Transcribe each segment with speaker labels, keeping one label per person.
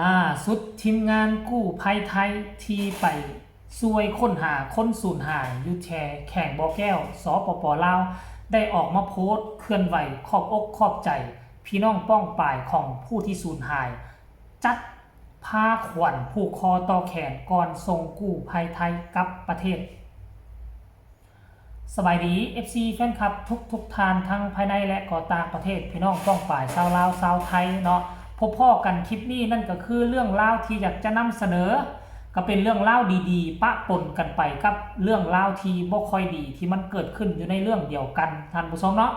Speaker 1: ล่าสุดทีมงานกู้ภัยไทยที่ไปช่วยค้นหาคนสูญหายอยู่แข่งบ่อแก้วสปป.ลาวได้ออกมาโพสต์เคลื่อนไหวขอบอกขอบใจพี่น้องป้องป่ายของผู้ที่สูญหายจัดผ้าขวัญผูกคอต่อแขนก่อนส่งกู้ภัยไทยกลับประเทศสบายดี FC แฟนคลับทุกทานทั้งภายในและก่อต่างประเทศพี่น้องป้องป่ายชาวลาวชาวไทยเนาะพบพ่อกันคลิปนี้นั่นก็คือเรื่องเล่าที่อยากจะนำเสนอก็เป็นเรื่องเล่าดีๆปะปนกันไปกับเรื่องเล่าที่บ่ค่อยดีที่มันเกิดขึ้นอยู่ในเรื่องเดียวกันท่านผู้ชมเนาะ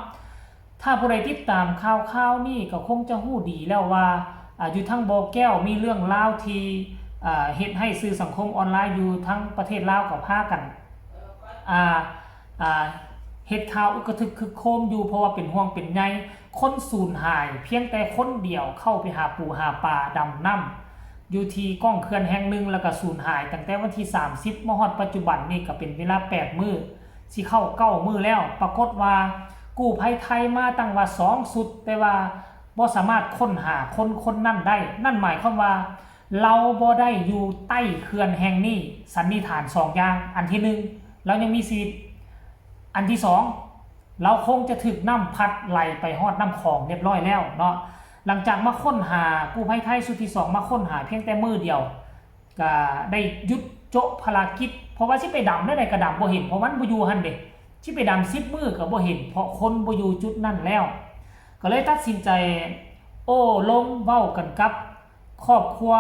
Speaker 1: ถ้าผู้ใดติดตามข่าวนี่ก็คงจะฮู้ดีแล้วว่าอยู่ทั้งบ่อแก้วมีเรื่องเล่าที่เฮ็ดให้สื่อสังคมออนไลน์อยู่ทั้งประเทศลาวกับพากันเฮ็ดข่าวอึกระทึกคึกโคมอยู่เพราะว่าเป็นห่วงเป็นใยคนสูญหายเพียงแต่คนเดียวเข้าไปหาปูหาปลาดำน้ำอยู่ที่ก้องเขื่อนแห่งหนึ่งแล้วก็สูญหายตั้งแต่วันที่30มฮอดปัจจุบันนี่ก็เป็นเวลา8มื้อสิเข้า9มื้อแล้วปรากฏว่ากู้ภัยไทยมาตั้งว่า2สุดแต่ว่าบ่สามารถค้นหาคนนั้นได้นั่นหมายความว่าเราบ่ได้อยู่ใต้เขื่อนแห่งนี้สันนิษฐาน2อย่างอันที่1เรายังมีชีวิตอันที่2เราคงจะถึกน้ำพัดไหลไปฮอดน้ำคลองเรียบร้อยแล้วเนาะหลังจากมาค้นหากู้ภัยไทยสุดที่2มาค้นหาเพียงแต่มือเดียวก็ได้ยุดโจะภารกิจเพราะว่าสิไปดำได้กระดำบ่เห็นเพราะมันบ่อยู่หั่นเด้สิไปดำ10มื้อก็บ่เห็นเพราะคนบ่อยู่จุดนั้นแล้วก็เลยตัดสินใจลงเว้ากันกับครอบครัว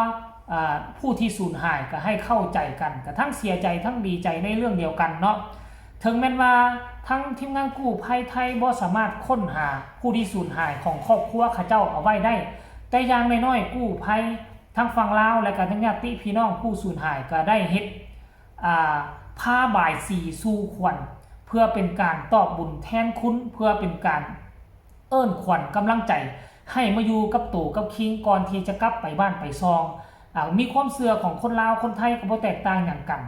Speaker 1: ผู้ที่สูญหายก็ให้เข้าใจกันก็ทั้งเสียใจทั้งดีใจในเรื่องเดียวกันเนาะถึงแม้ว่าทั้งทีมงานกู้ภัยไทยบ่สามารถค้นหาผู้ที่สูญหายของครอบครัวเขาเจ้าเอาไว้ได้แต่อย่างน้อยๆกู้ภัยทั้งฝั่งลาวและก็ทั้งญาติพี่น้องผู้สูญหายก็ได้เฮ็ดผ้าบ่ายสีสู่ขวัญเพื่อเป็นการตอบบุญแทนคุณเพื่อเป็นการเอิ้นขวัญกำลังใจให้มาอยู่กับตู่กับคิงก่อนที่จะกลับไปบ้านไปซองมีความเชื่อของคนลาวคนไทยก็บ่แตกต่างอย่างกัน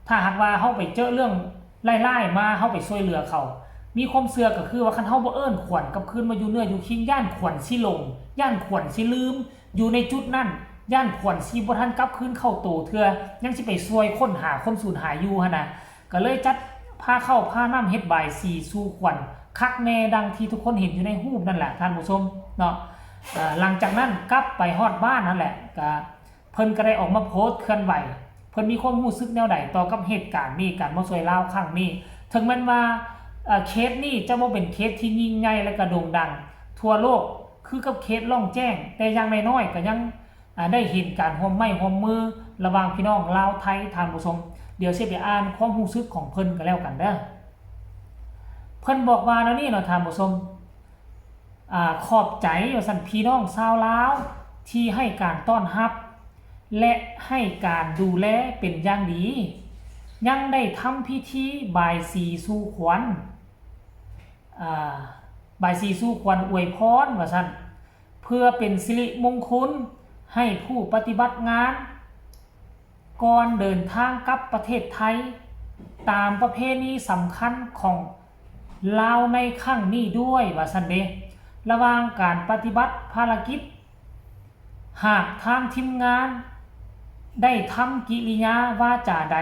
Speaker 1: ถ้าหากว่าเฮาไปเจอเรื่องไล่มาเฮาไปช่วยเหลือเขามีความเชื่อก็คือว่าคันเฮาบ่เอิ้นขวัญกับคืนมาอยู่เนื้ออยู่คิงย่านขวัญสิลงย่านขวัญสิลืมอยู่ในจุดนั้นย่านขวัญสิบ่ทันกลับคืนเข้าตู่เทื่อยังสิไปช่วยค้นหาคนสูญหายอยู่หั่นน่ะก็เลยจัดพาเข้าพาน้ำเฮ็ดบายสีสู่ขวัญคักแน่ดังที่ทุกคนเห็นอยู่ในรูปนั่นแหละท่านผู้ชมเนาะหลังจากนั้นกลับไปฮอดบ้านนั่นแหละก็เพิ่นก็ได้ออกมาโพสต์เคลื่อนไหวเพิ่นมีความรู้สึกแนวใดต่อกับเหตุการณ์นี้การมาช่วยลาวครั้งนี้ถึงแม้ว่าเคสนี้จะบ่เป็นเคสที่ยิ่งใหญ่และก็โด่งดังทั่วโลกคือกับเคสล่องแจ้งแต่อย่างน้อยๆก็ยังได้เห็นการร่วมไม้ร่วมมือระหว่างพี่น้องลาวไทยท่านผู้ชมเดี๋ยวสิไปอ่านความรู้สึกของเพิ่นก็แล้วกันเด้อเพิ่นบอกว่าแล้วนี่เนาะท่านผู้ชมขอบใจว่าซั่นพี่น้องชาวลาวที่ให้การต้อนรับและให้การดูแลเป็นอย่างดียังได้ทำพิธีบายสีสู่ขวัญบายสีสู่ขวัญอวยพรว่าซั่นเพื่อเป็นสิริมงคลให้ผู้ปฏิบัติงานก่อนเดินทางกลับประเทศไทยตามประเพณีสำคัญของลาวในครั้งนี้ด้วยว่าซั่นเด้ระหว่างการปฏิบัติภารกิจหากทางทีมงานได้ทำกิริยาวาจาใด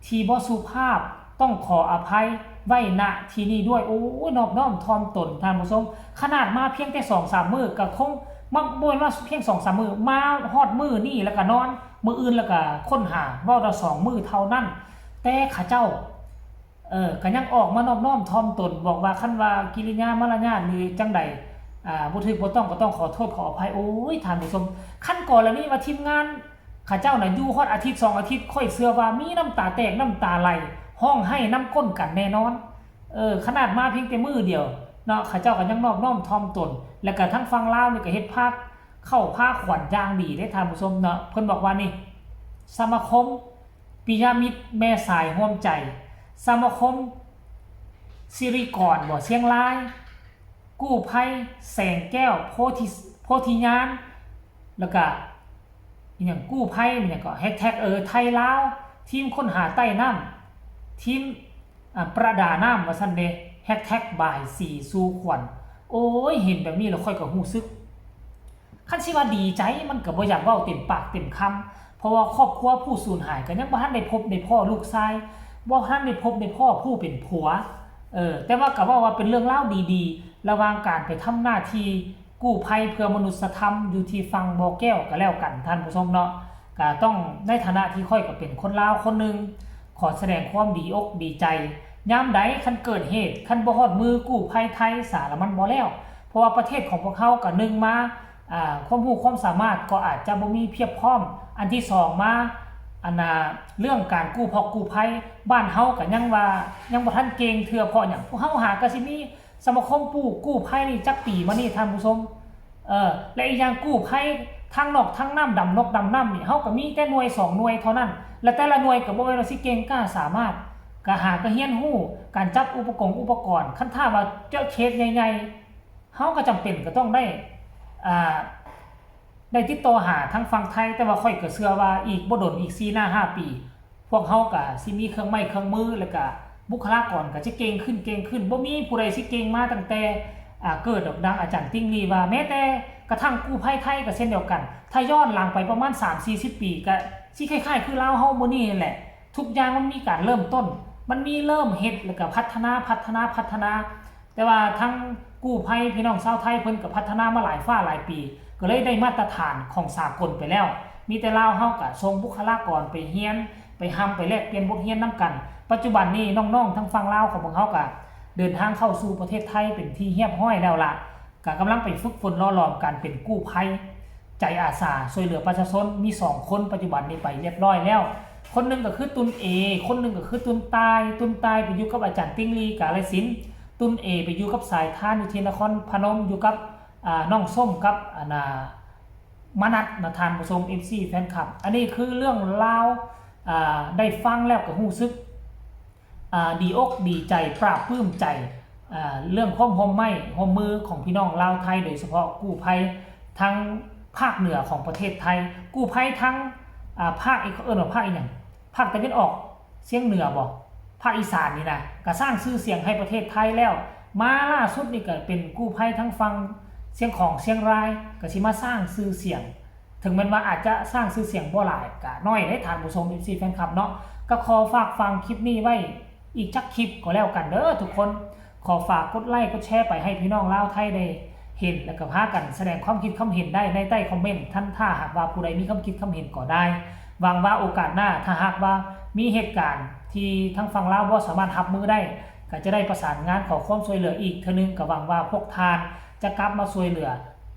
Speaker 1: ที่บ่สุภาพต้องขออภัยไว้ณที่นี้ด้วยโอ้ยนอบน้อมถ่อมตนท่านผู้ชมขนาดมาเพียงแต่ 2-3 มื้อก็คงบ่แม่นว่าเพียง 2-3 มื้อมาฮอดมื้อนี้แล้วก็นอนมื้ออื่นแล้วก็ค้นหาเว้าได้2มื้อเท่านั้นแต่ข้าเจ้าก็ยังออกมานอบน้อมถ่อมตนบอกว่าคันว่ากิริยามารยาทหรือจังใดบ่ถูกบ่ต้องก็ต้องขอโทษขออภัยโอ้ยท่านผู้ชมขั้นก่อนแล้วนี่ว่าทีมงานข้าเจ้าน่ะอยู่ฮอดอาทิตย์2อาทิตย์ค่อยเชื่อว่ามีน้ำตาแตกน้ำตาไหลห้องให้น้ำก้นกันแน่นอนขนาดมาเพียงแต่มื้อเดียวเนาะข้าเจ้าก็ยังนอบน้อมถ่อมตนแล้วก็ทั้งฟังลาวนี่ก็เฮ็ดภาคเข้าภาคขวัญอย่างดีได้ท่านผู้ชมเนาะเพิ่นบอกว่านี่สมาคมปิยมิตรแม่สายร่วมใจสมาคมสิริกรบ่เชียงรายกู้ภัยแสงแก้วโพธิญาณแล้วก็อย่างกู้ภัยมันก็แฮชแท็กไทยลาวทีมค้นหาใต้น้ำทีมประดาน้ำว่าซั่นเด้แฮชแท็กบ่ายสีสู่ขวัญโอ้ยเห็นแบบนี้แล้วค่อยก็รู้สึก คันสิว่าดีใจมันก็บ่อยากเว้าเต็มปากเต็มคำเพราะว่าครอบครัวผู้สูญหายก็ยังบ่ทันได้พบได้พ่อลูกชายบ่ทันได้พบได้พ่อผู้เป็นผัวแต่ว่าก็ว่าเป็นเรื่องราวดีๆระหว่างการไปทำหน้าที่กู้ภัยเพื่อมนุษยธรรมอยู่ที่ฝั่งบ่อแก้วก็แล้วกันท่านผู้ชมเนาะก็ต้องในฐานะที่ค่อยก็เป็นคนลาวคนนึงขอแสดงความดีอกดีใจยามใดคันเกิดเหตุคันบ่ฮอดมือกู้ภัยไทยสารมันบ่แล้วเพราะว่าประเทศของพวกเขาก็นึงมาความรู้ความสามารถก็อาจจะบ่มีเพียบพร้อมอันที่2มาเรื่องการกู้ภัยบ้านเฮาก็ยังบ่ทันเก่งเทื่อเพราะหยังพวกเฮาหาก็สิมีสมาคมกู้ภัยนี่จักปีมานี่ท่านผู้ชมและอีกอย่างกู้ภัยทั้งนอกทั้งน้ำดำนกดำน้ำนี่เฮาก็มีแต่หน่วย2หน่วยเท่านั้นและแต่ละหน่วยก็บ่แม่นว่าสิเก่งกล้าสามารถก็หาก็เรียนรู้การจับอุปกรณ์คันถ้าว่าเจอเคสใหญ่ๆเฮาก็จำเป็นก็ต้องได้ติดต่อหาทั้งฝั่งไทยแต่ว่าค่อยก็เชื่อว่าอีกบ่ดนอีก4 5 ปีพวกเฮาก็สิมีเครื่องไม้เครื่องมือแล้วก็บุคลากรก็จะเก่งขึ้นบ่มีผู้ใดสิเก่งมาตั้งแต่เกิดดอกดังอาจารย์ติ้งลี่ว่าแม้แต่กระทั่งกู้ภัยไทยก็เช่นเดียวกันถ้าย้อนหลังไปประมาณ 3-40 ปีก็สิคล้ายๆคือลาวเฮามื้อนี้แหละทุกอย่างมันมีการเริ่มต้นมันมีเริ่มเฮ็ดแล้วก็พัฒนาแต่ว่าทั้งกู้ภัยพี่น้องชาวไทยเพิ่นก็พัฒนามาหลายหลายปีก็เลยได้มาตรฐานของสากลไปแล้วมีแต่ลาวเฮาก็ส่งบุคลากรไปเรียนไปไปแลกเปลี่ยนบทเรียนนํกันปัจจุบันนี้น้องๆทั้งฝั่งลาวของพวกเฮาก็เดินทางเข้าสู่ประเทศไทยเป็นที่เรียบร้อยแล้วล่ะก็กำลังไปฝึกฝนล่อหลอมการเป็นกู้ภัยใจอาสาช่วยเหลือประชาชนมี2คนปัจจุบันนี้ไปเรียบร้อยแล้วคนนึงก็คือตุนเอคนนึงก็คือตุนตายไปอยู่กับอาจารย์ติ้งลี่กาฬสินธุ์ตุนเอไปอยู่กับสายทานอยู่ที่นครพนมอยู่กับน้องส้มกับมนัสนะทานผู้ชม FC แฟนคลับอันนี้คือเรื่องราวได้ฟังแล้วก็รู้สึกดีอกดีใจปราบปลื้มใจเรื่องความห่มไม้ห่มมือของพี่น้องลาวไทยโดยเฉพาะกู้ภัยทั้งภาคเหนือของประเทศไทยกู้ภัยทั้งภาคอีกว่าภาคอีกอย่างภาคตะวันออกเฉียงเหนือบ่ภาคอีสานนี่นะก็สร้างชื่อเสียงให้ประเทศไทยแล้วมาล่าสุดนี่ก็เป็นกู้ภัยทั้งฝั่งเชียงของเชียงรายก็สิมาสร้างชื่อเสียงถึงแม้ว่าอาจจะสร้างชื่อเสียงบ่หลายก็น้อยได้ทานผู้ชม FC แฟนคลับเนาะก็ขอฝากฟังคลิปนี้ไว้อีกจักคลิปก็แล้วกันเด้อทุกคนขอฝากกดไลค์กดแชร์ไปให้พี่น้องลาวไทยได้เห็นแล้วก็พากันแสดงความคิดความเห็นได้ในใต้คอมเมนต์ท่านถ้าหากว่าผู้ใดมีความคิดความเห็นก็ได้หวังว่าโอกาสหน้าถ้าหากว่ามีเหตุการณ์ที่ทั้งฝั่งลาวบ่สามารถรับมือได้ก็จะได้ประสานงานขอความช่วยเหลืออีกเทื่อนึงก็หวังว่าพวกทานจะกลับมาช่วยเหลือ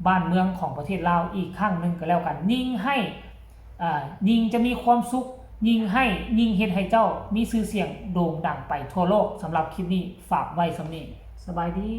Speaker 1: บ้านเมืองของประเทศลาวอีกครั้งนึงก็แล้วกันยิ่งจะมีความสุขยิ่งเฮ็ดให้เจ้ามีชื่อเสียงโด่งดังไปทั่วโลกสำหรับคลิปนี้ฝากไว้สำนี้สบายดี